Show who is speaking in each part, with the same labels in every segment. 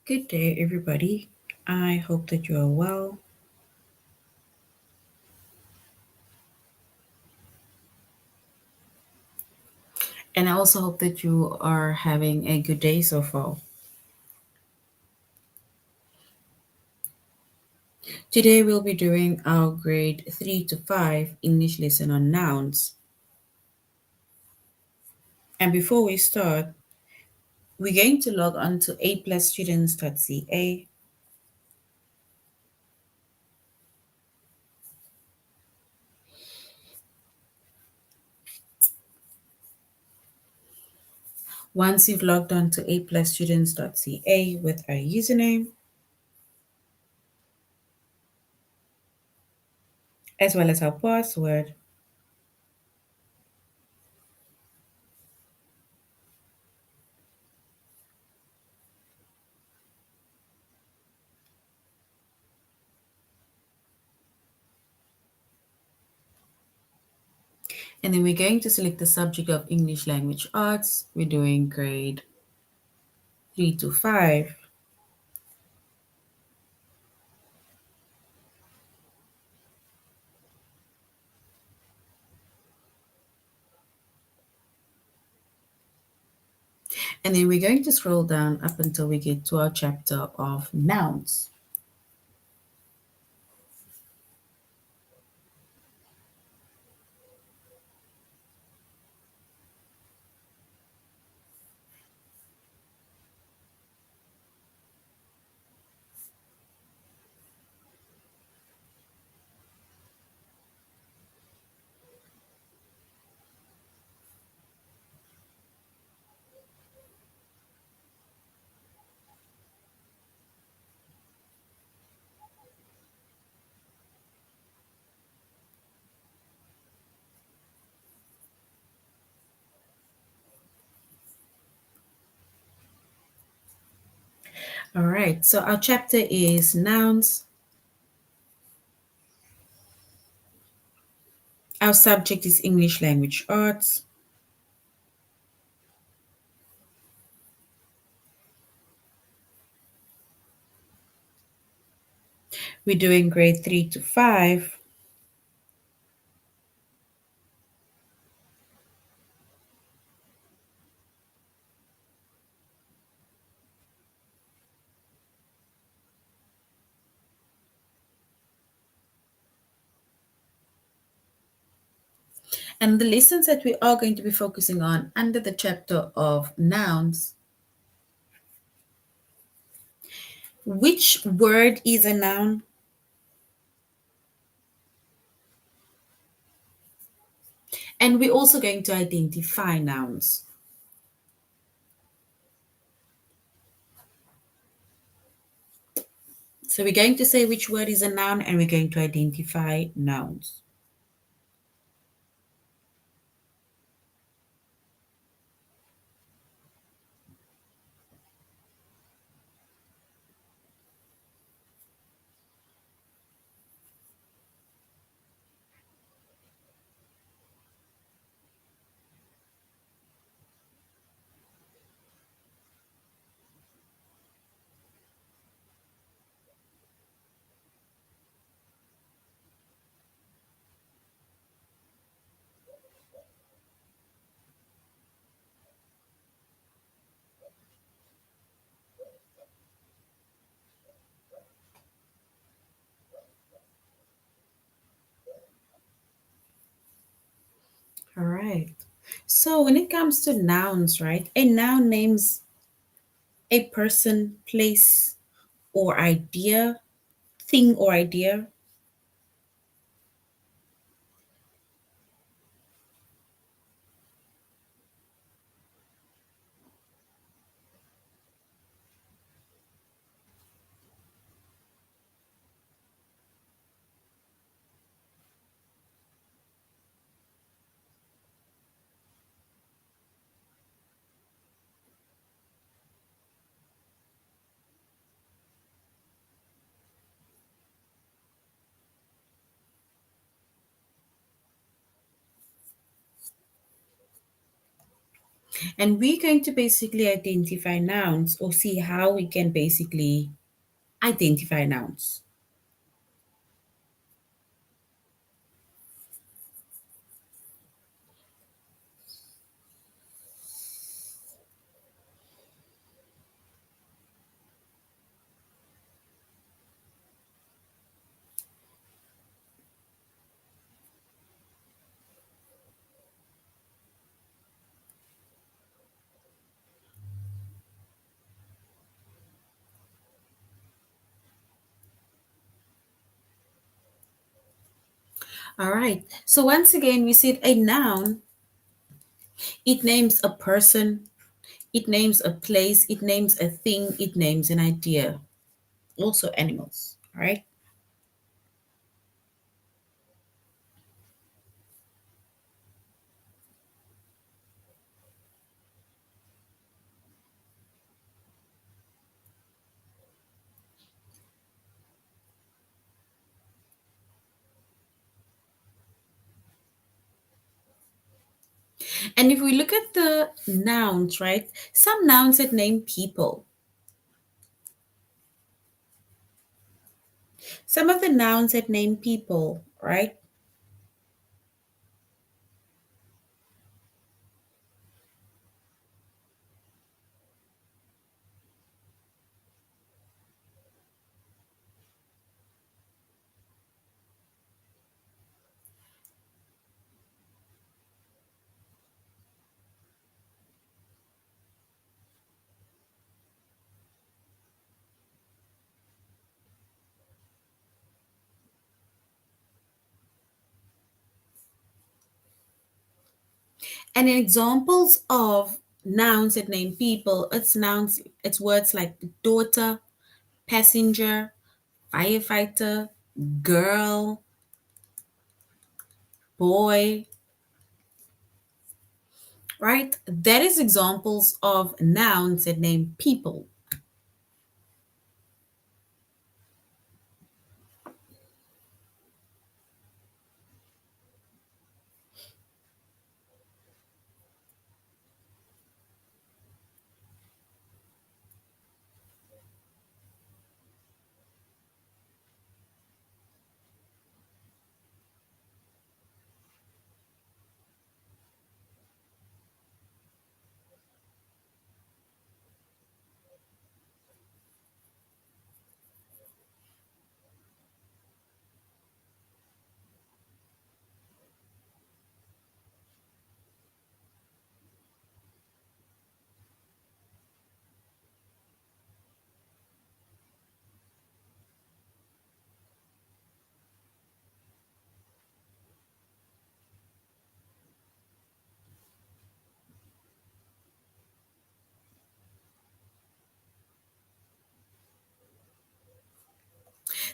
Speaker 1: Good day, everybody. I hope that you are well. And I also hope that you are having a good day so far. Today, we'll be doing our grade 3 to 5 English lesson on nouns. And before we start, we're going to log on to aplusstudents.ca. Once you've logged on to aplusstudents.ca with our username, as well as our password, and then we're going to select the subject of English Language Arts. We're doing grade 3 to 5. And then we're going to scroll down up until we get to our chapter of nouns. All right, so our chapter is nouns. Our subject is English Language Arts. We're doing grade 3 to 5. And the lessons that we are going to be focusing on under the chapter of nouns. Which word is a noun? And we're also going to identify nouns. So we're going to say which word is a noun and we're going to identify nouns. All right. So when it comes to nouns, right, a noun names a person, place, or idea, thing or idea. And we're going to basically identify nouns or see how we can basically identify nouns. All right. So once again, we said a noun, it names a person, it names a place, it names a thing, it names an idea. Also animals. All right. And if we look at the nouns, right? Some nouns that name people. Some of the nouns that name people, right? And examples of nouns that name people, it's words like daughter, passenger, firefighter, girl, boy, right? That is examples of nouns that name people.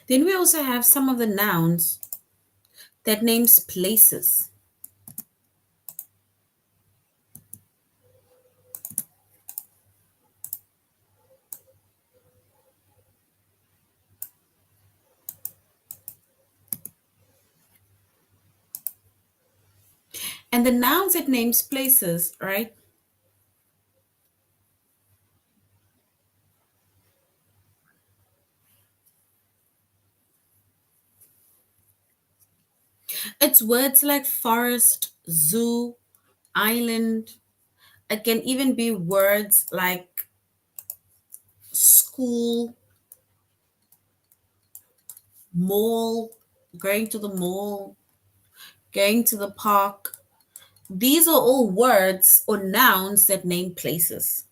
Speaker 1: Then we also have some of the nouns that names places. And the nouns that names places, right? It's words like forest, zoo, island. It can even be words like school, mall, going to the mall, going to the park. These are all words or nouns that name places.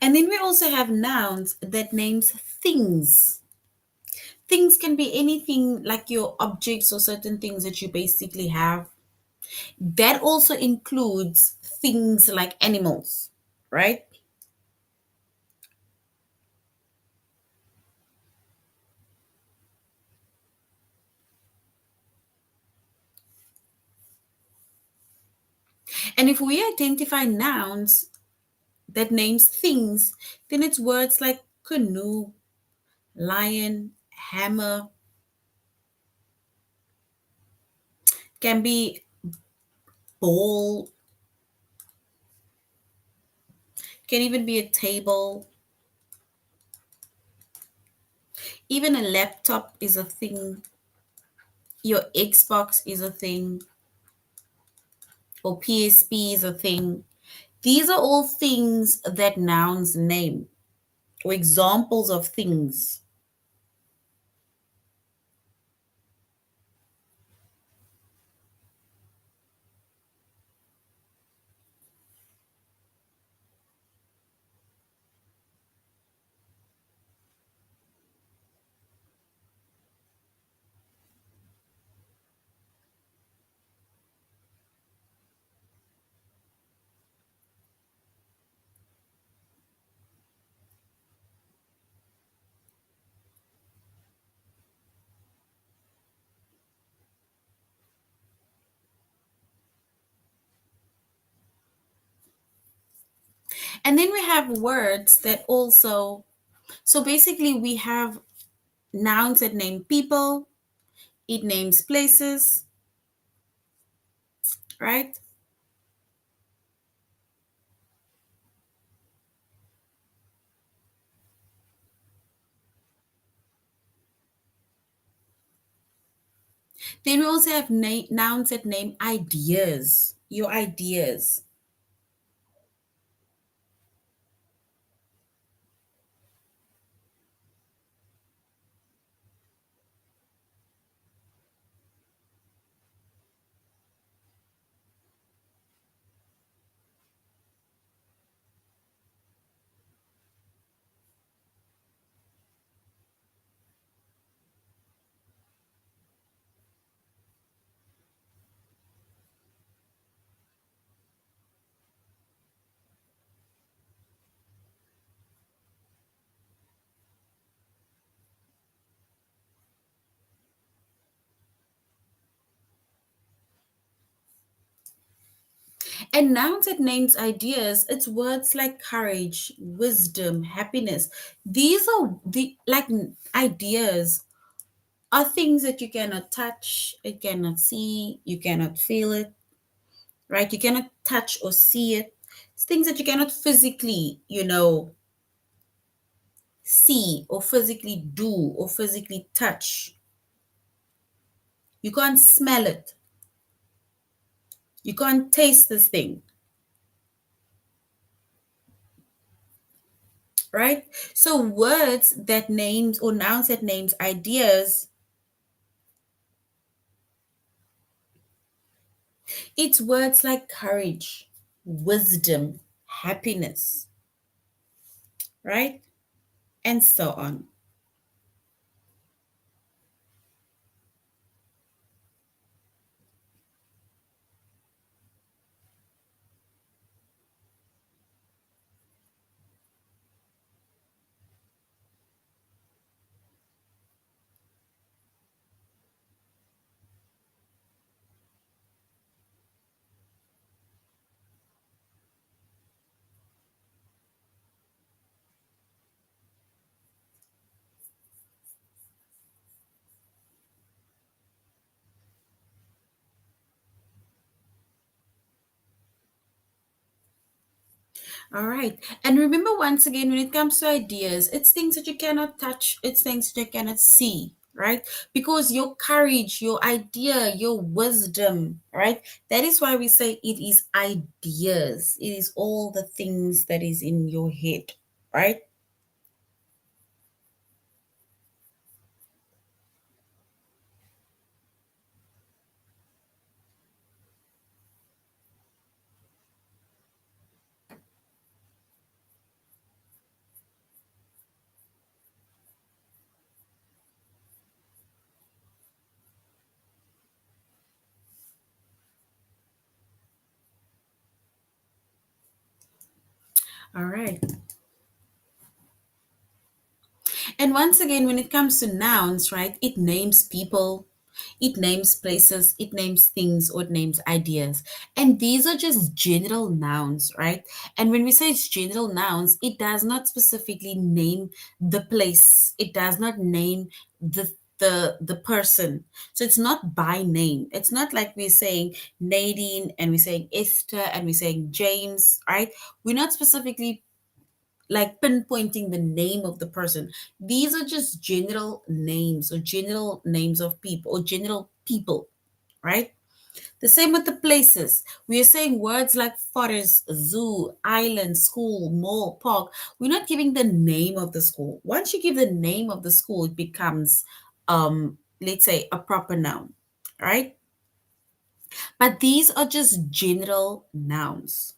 Speaker 1: And then we also have nouns that names things. Things can be anything like your objects or certain things that you basically have. That also includes things like animals, right? And if we identify nouns that names things, then it's words like canoe, lion, hammer, can be bowl, can even be a table, even a laptop is a thing, your Xbox is a thing, or PSP is a thing. These are all things that nouns name, or examples of things. And then we have words that also, so basically we have nouns that name people, it names places, right? Then we also have nouns that name ideas, your ideas. And nouns that names ideas, it's words like courage, wisdom, happiness. These are the like ideas are things that you cannot touch, you cannot see, you cannot feel it, right? You cannot touch or see it. It's things that you cannot physically, see or physically do or physically touch. You can't smell it. You can't taste this thing, right? So words that names or nouns that names ideas, it's words like courage, wisdom, happiness, right? And so on. All right. And remember, once again, when it comes to ideas, it's things that you cannot touch, it's things that you cannot see, right? Because your courage, your idea, your wisdom, right? That is why we say it is ideas. It is all the things that is in your head, right? All right. And once again, when it comes to nouns, right, it names people, it names places, it names things, or it names ideas. And these are just general nouns, right? And when we say it's general nouns, it does not specifically name the place, it does not name the person. So it's not by name. It's not like we're saying Nadine and we're saying Esther and we're saying James, right? We're not specifically like pinpointing the name of the person. These are just general names or general names of people or general people, right? The same with the places. We are saying words like forest, zoo, island, school, mall, park. We're not giving the name of the school. Once you give the name of the school, it becomes, let's say, a proper noun, right? But these are just general nouns.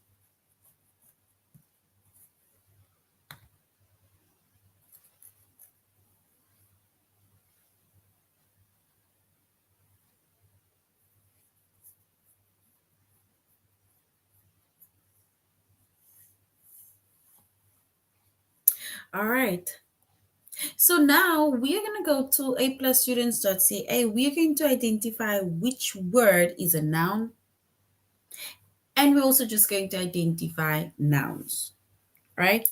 Speaker 1: All right. So now we are going to go to aplusstudents.ca. We are going to identify which word is a noun, and we're also just going to identify nouns, right?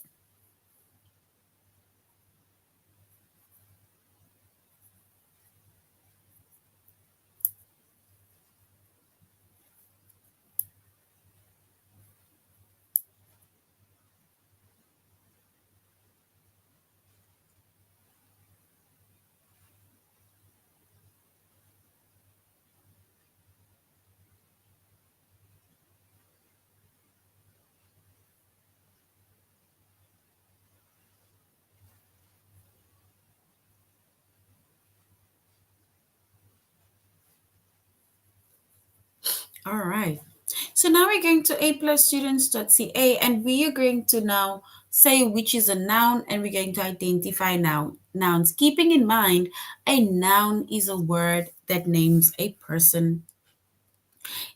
Speaker 1: All right. So now we're going to aplusstudents.ca, and we are going to now say which is a noun, and we're going to identify nouns. Keeping in mind, a noun is a word that names a person,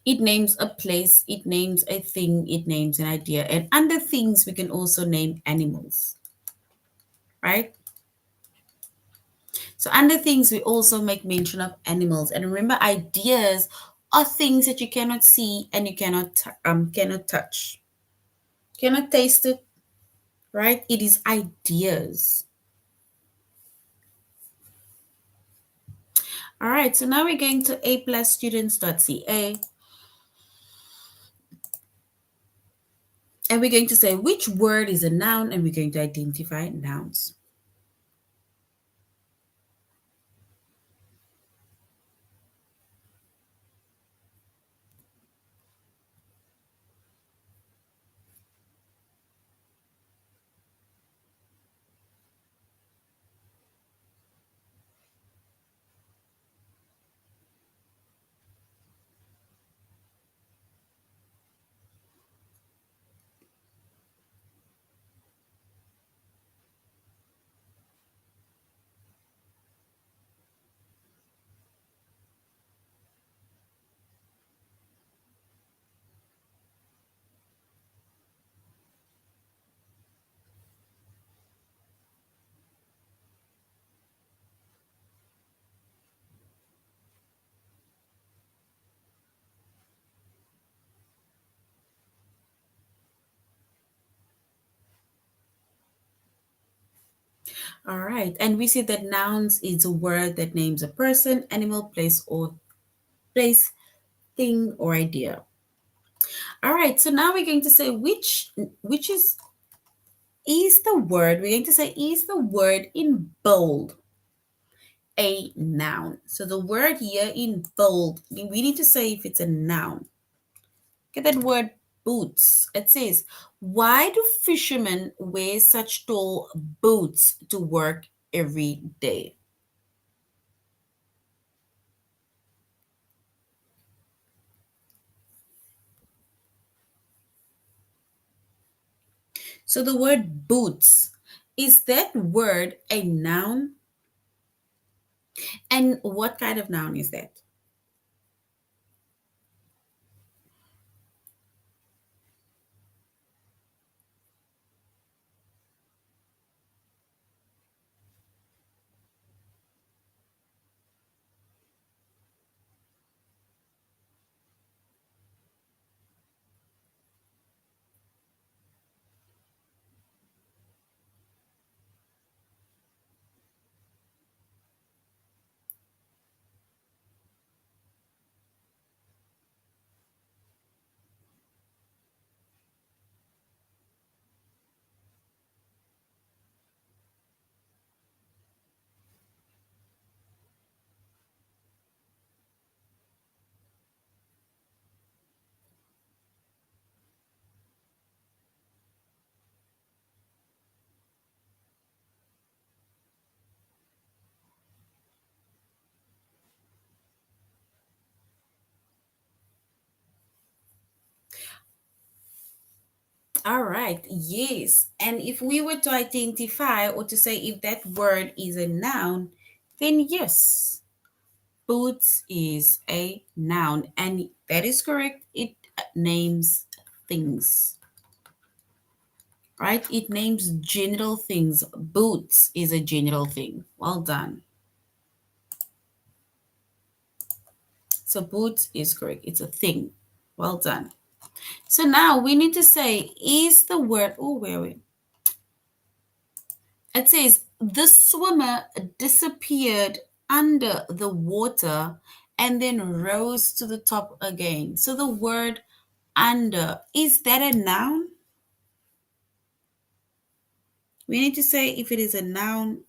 Speaker 1: it names a place, it names a thing, it names an idea. And under things, we can also name animals, right? So under things, we also make mention of animals. And remember, ideas are things that you cannot see and you cannot touch, cannot taste it, right? It is ideas. All right, so now we're going to aplusstudents.ca, and we're going to say which word is a noun, and we're going to identify nouns. All right, and we see that nouns is a word that names a person, animal, place, thing, or idea. All right, so now we're going to say which is the word. We're going to say is the word in bold a noun. So the word here in bold, we need to say if it's a noun. Get that word boots. It says, why do fishermen wear such tall boots to work every day? So the word boots, is that word a noun? And what kind of noun is that? All right, yes. And if we were to identify or to say if that word is a noun, then yes, boots is a noun. And that is correct. It names things, right? It names general things. Boots is a general thing. Well done. So boots is correct. It's a thing. Well done. So now we need to say, is the word, oh, where are we? It says, the swimmer disappeared under the water and then rose to the top again. So the word under, is that a noun? We need to say if it is a noun.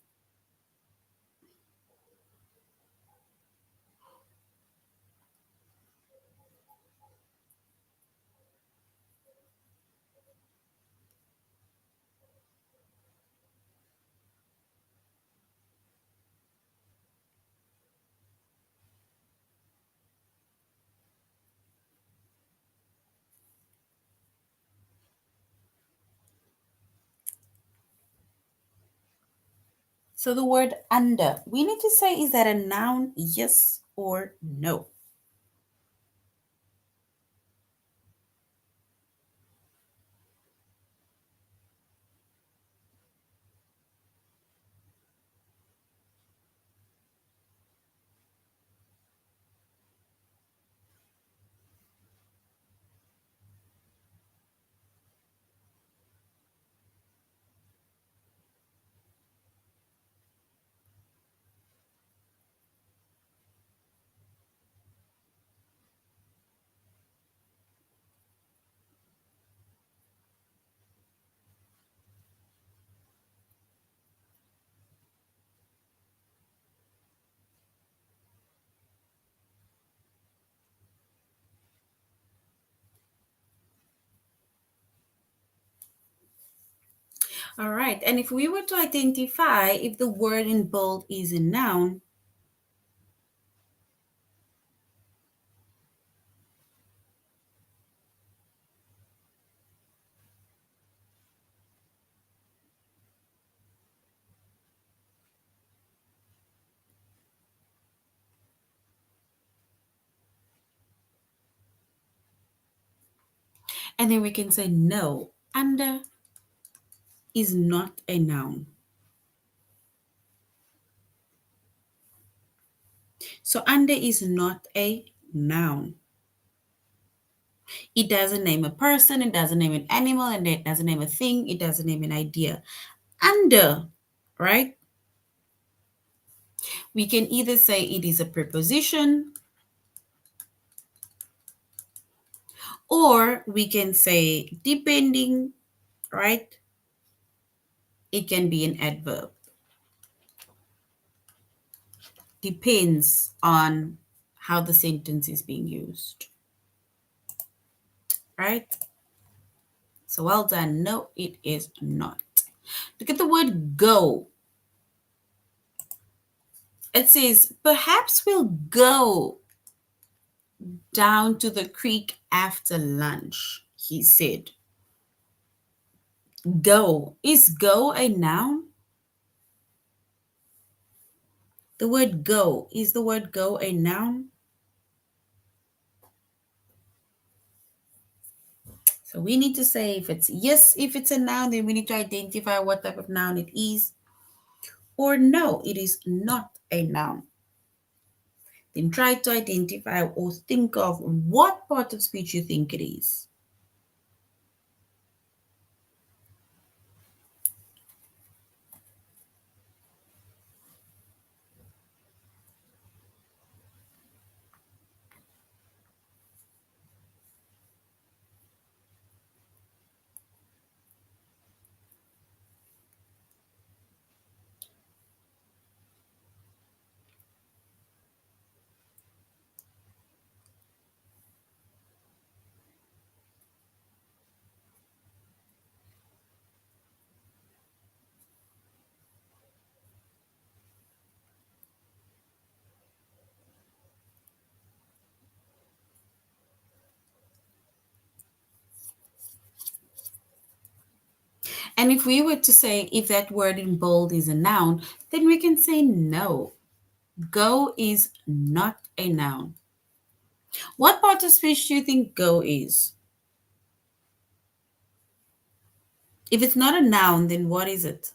Speaker 1: So the word under, we need to say, is that a noun? Yes or no? All right. And if we were to identify if the word in bold is a noun, and then we can say no, under is not a noun. So under is not a noun. It doesn't name a person, it doesn't name an animal, and it doesn't name a thing, it doesn't name an idea. Under, right? We can either say it is a preposition, or we can say, depending, right? It can be an adverb. Depends on how the sentence is being used, right? So well done. No, it is not. Look at the word go. It says, perhaps we'll go down to the creek after lunch, he said. Go. Is go a noun? The word go. Is the word go a noun? So we need to say if it's yes, if it's a noun, then we need to identify what type of noun it is. Or no, it is not a noun. Then try to identify or think of what part of speech you think it is. And if we were to say if that word in bold is a noun, then we can say no. Go is not a noun. What part of speech do you think go is? If it's not a noun, then what is it?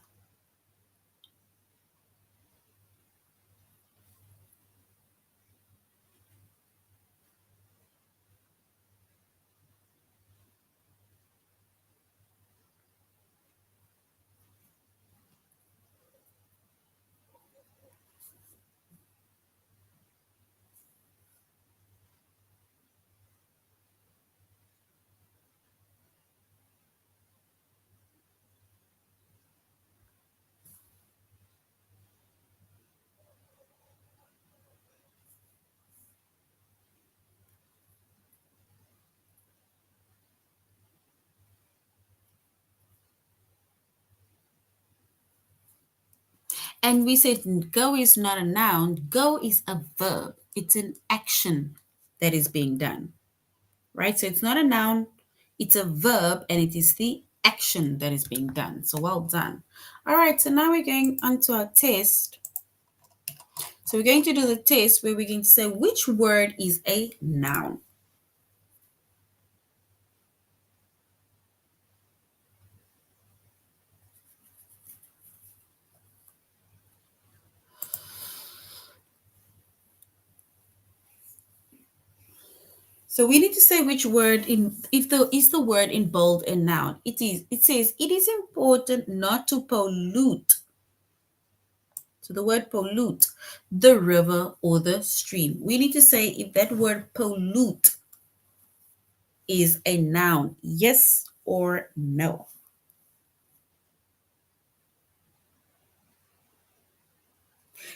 Speaker 1: And we said go is not a noun, go is a verb. It's an action that is being done, right? So it's not a noun, it's a verb, and it is the action that is being done. So well done. All right, so now we're going on to our test. So we're going to do the test where we're going to say which word is a noun. So we need to say which word in if the is the word in bold a noun. It is. It says it is important not to pollute. So the word pollute the river or the stream. We need to say if that word pollute is a noun, yes or no.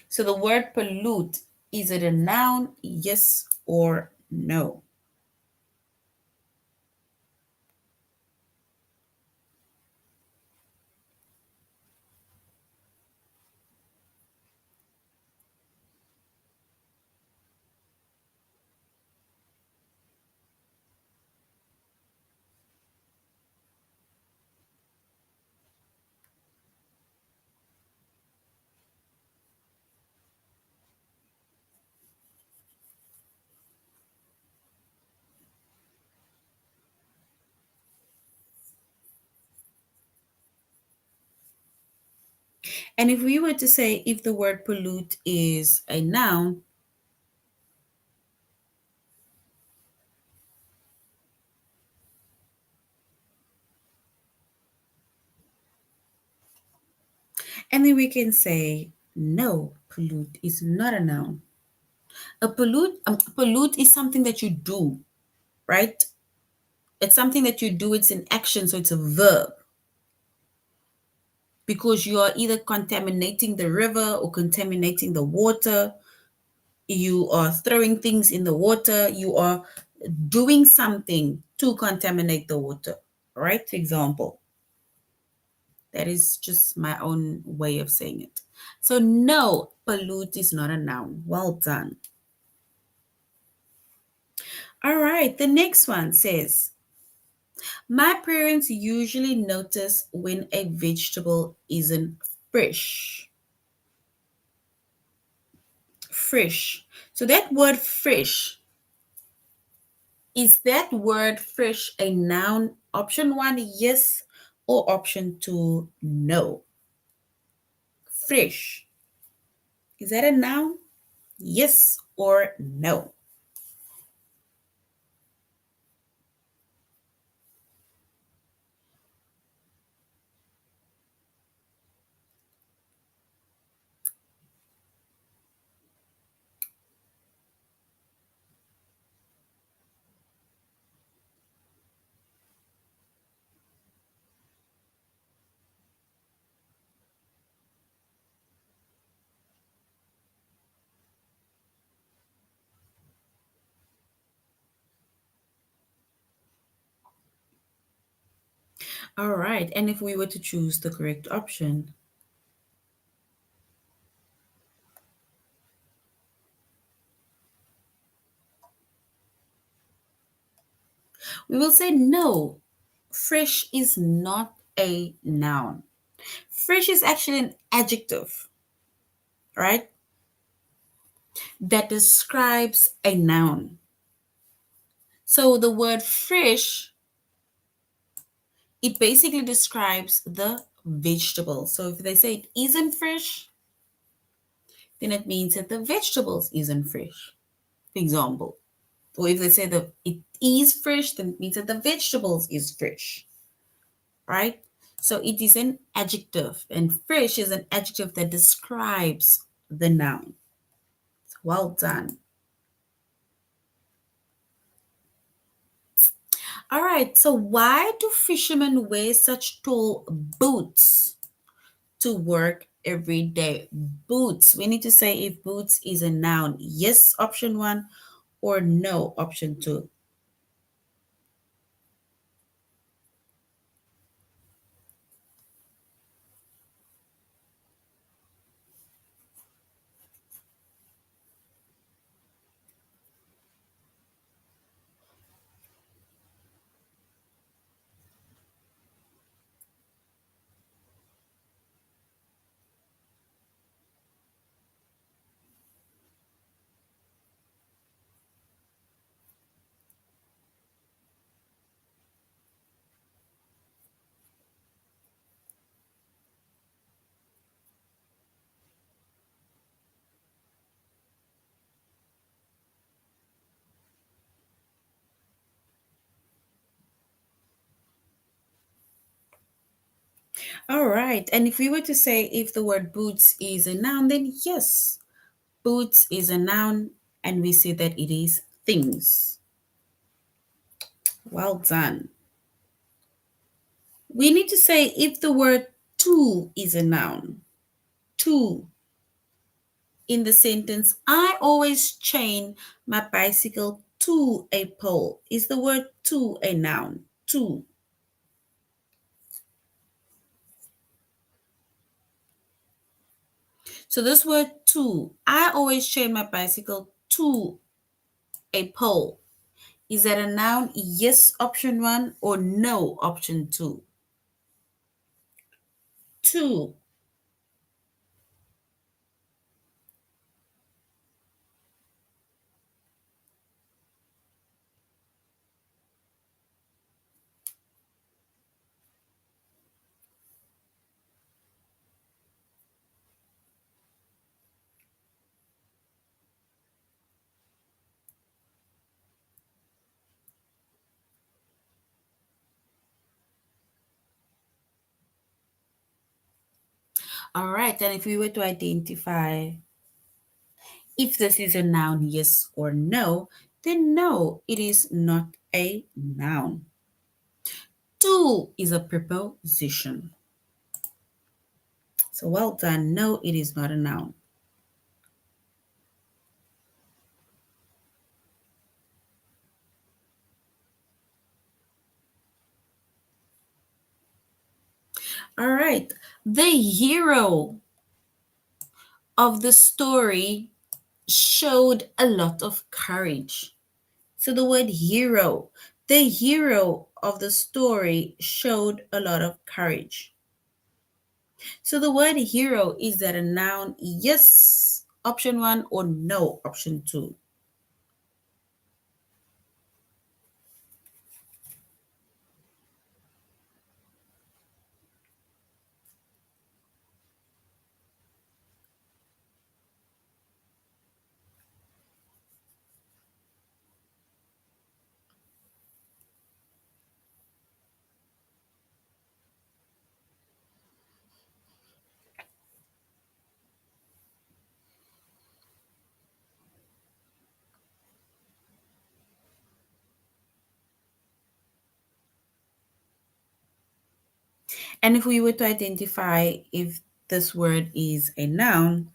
Speaker 1: So the word pollute, is it a noun, yes or no? And if we were to say if the word pollute is a noun, and then we can say no, pollute is not a noun. Pollute is something that you do, right? It's something that you do, it's an action, so it's a verb. Because you are either contaminating the river or contaminating the water, you are throwing things in the water, you are doing something to contaminate the water, right? Example. That is just my own way of saying it. So, no, pollute is not a noun. Well done. All right, the next one says, my parents usually notice when a vegetable isn't fresh. Fresh. So, that word fresh, is that word fresh a noun? Option one, yes, or option two, no. Fresh. Is that a noun? Yes or no? All right. And if we were to choose the correct option, we will say no. Fresh is not a noun. Fresh is actually an adjective, right? That describes a noun. So the word fresh, it basically describes the vegetable. So if they say it isn't fresh, then it means that the vegetables isn't fresh, for example. Or if they say that it is fresh, then it means that the vegetables is fresh, right? So it is an adjective, and fresh is an adjective that describes the noun. Well done. All right, so why do fishermen wear such tall boots to work every day? Boots. We need to say if boots is a noun. Yes, option one, or no, option two. All right, and if we were to say if the word boots is a noun, then yes, boots is a noun, and we say that it is things. Well done. We need to say if the word to is a noun. To in the sentence, I always chain my bicycle to a pole. Is the word to a noun? To. So this word to, I always chain my bicycle to a pole. Is that a noun? Yes, option one, or no, option two? To. All right, and if we were to identify if this is a noun, yes or no, then no, it is not a noun. To is a preposition. So well done. No, it is not a noun. All right. The hero of the story showed a lot of courage. So the word hero, the hero of the story showed a lot of courage. So the word hero, is that a noun? Yes, option one, or no, option two? And if we were to identify if this word is a noun,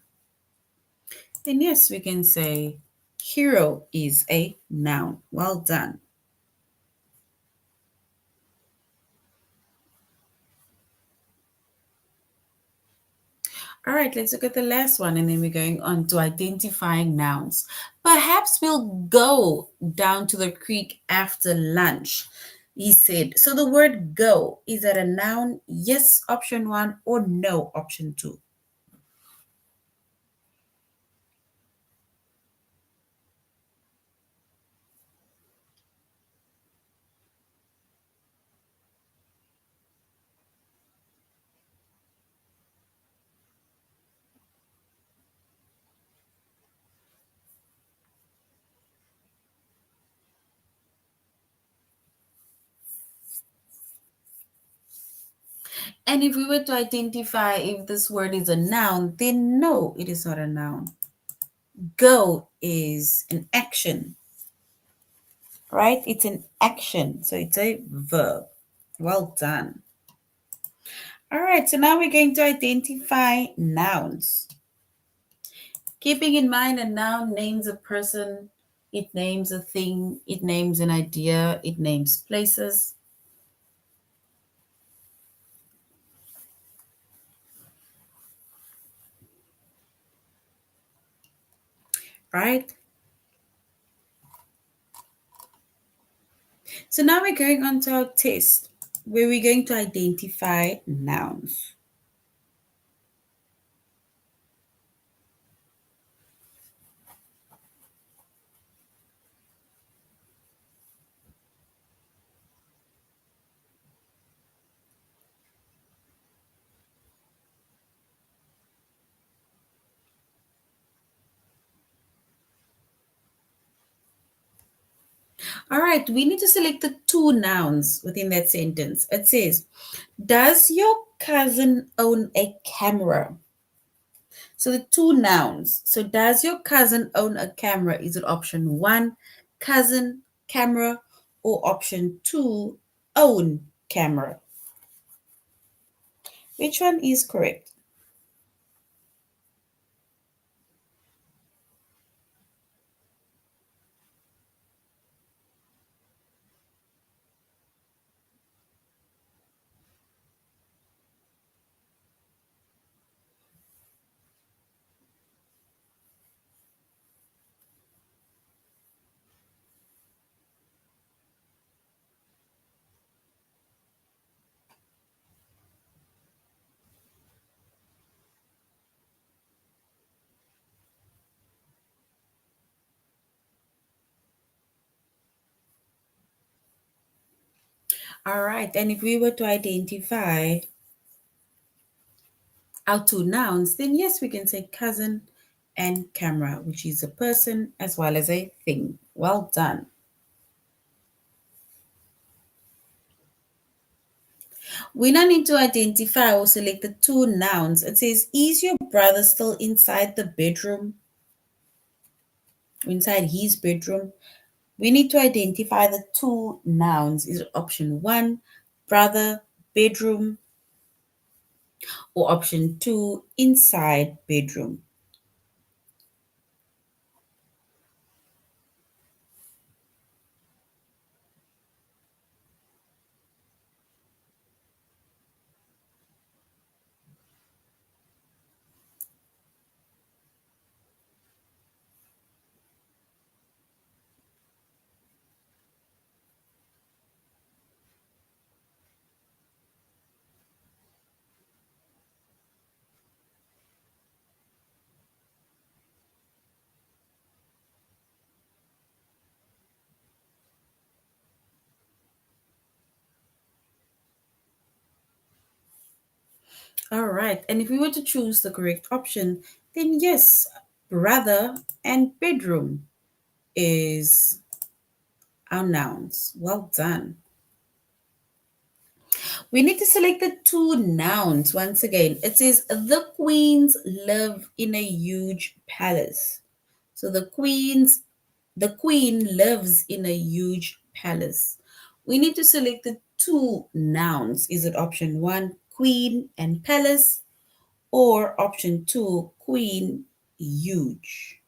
Speaker 1: then yes, we can say hero is a noun. Well done. All right, let's look at the last one and then we're going on to identifying nouns. Perhaps we'll go down to the creek after lunch. He said, so the word go, is that a noun? Yes, option one, or no, option two. And if we were to identify if this word is a noun, then no, it is not a noun. Go is an action, right? It's an action, so it's a verb. Well done. All right, so now we're going to identify nouns. Keeping in mind a noun names a person, it names a thing, it names an idea, it names places, right? So now we're going on to our test where we're going to identify nouns. All right, we need to select the two nouns within that sentence. It says, does your cousin own a camera? So the two nouns. So does your cousin own a camera? Is it option one, cousin, camera, or option two, own camera? Which one is correct? All right, and if we were to identify our two nouns, then yes, we can say cousin and camera, which is a person as well as a thing. Well done. We now need to identify or select the two nouns. It says, is your brother still inside the bedroom? Inside his bedroom? We need to identify the two nouns. Is it option one, brother, bedroom, or option two, inside bedroom? All right. And if we were to choose the correct option, then yes, brother and bedroom is our nouns. Well done. We need to select the two nouns once again. It says the queens live in a huge palace. So the queen lives in a huge palace. We need to select the two nouns. Is it option one, queen and palace, or option two, queen, huge?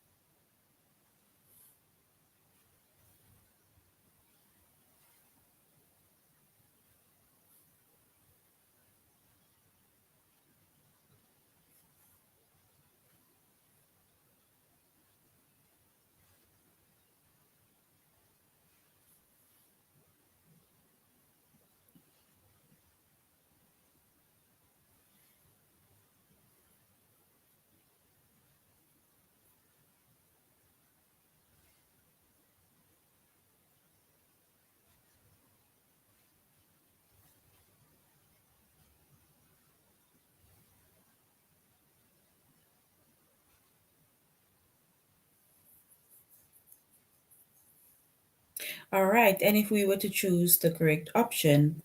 Speaker 1: All right, and if we were to choose the correct option,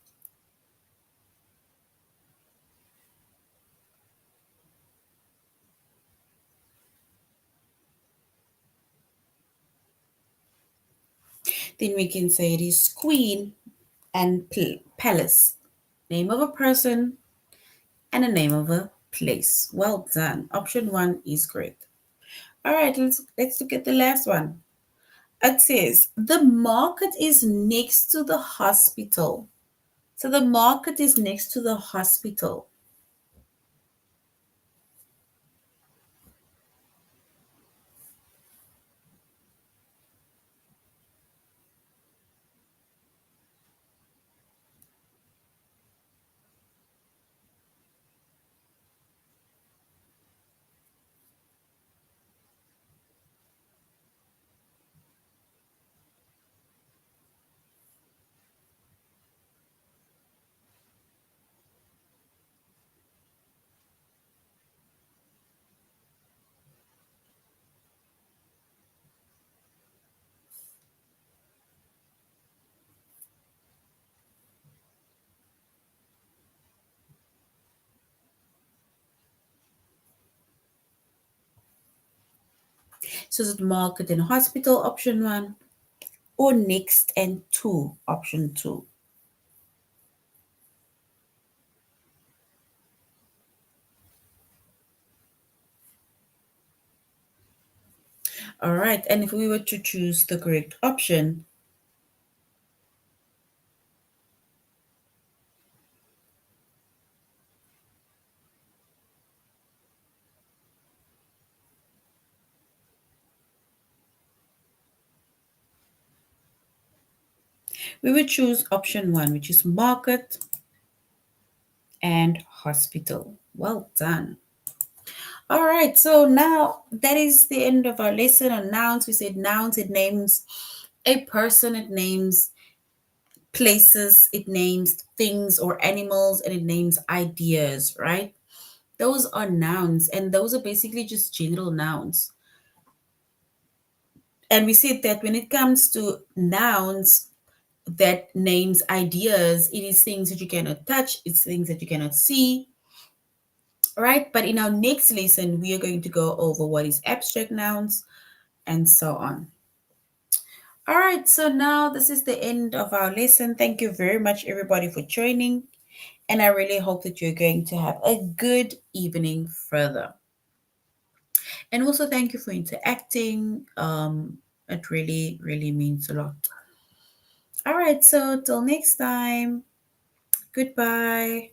Speaker 1: then we can say it is queen and palace. Name of a person and a name of a place. Well done. Option one is correct. All right, let's look at the last one. It says the market is next to the hospital. So the market is next to the hospital. So is it market and hospital, option one, or next and to, option two? All right, and if we were to choose the correct option, we would choose option one, which is market and hospital. Well done. All right, so now that is the end of our lesson on nouns. We said nouns, it names a person, it names places, it names things or animals, and it names ideas, right? Those are nouns, and those are basically just general nouns. And we said that when it comes to nouns that names ideas, it is things that you cannot touch, it's things that you cannot see, right? But in our next lesson, we are going to go over what is abstract nouns and so on. All right, so now this is the end of our lesson. Thank you very much, everybody, for joining. And I really hope that you're going to have a good evening further. And also, thank you for interacting. It really, really means a lot. All right, so till next time, goodbye.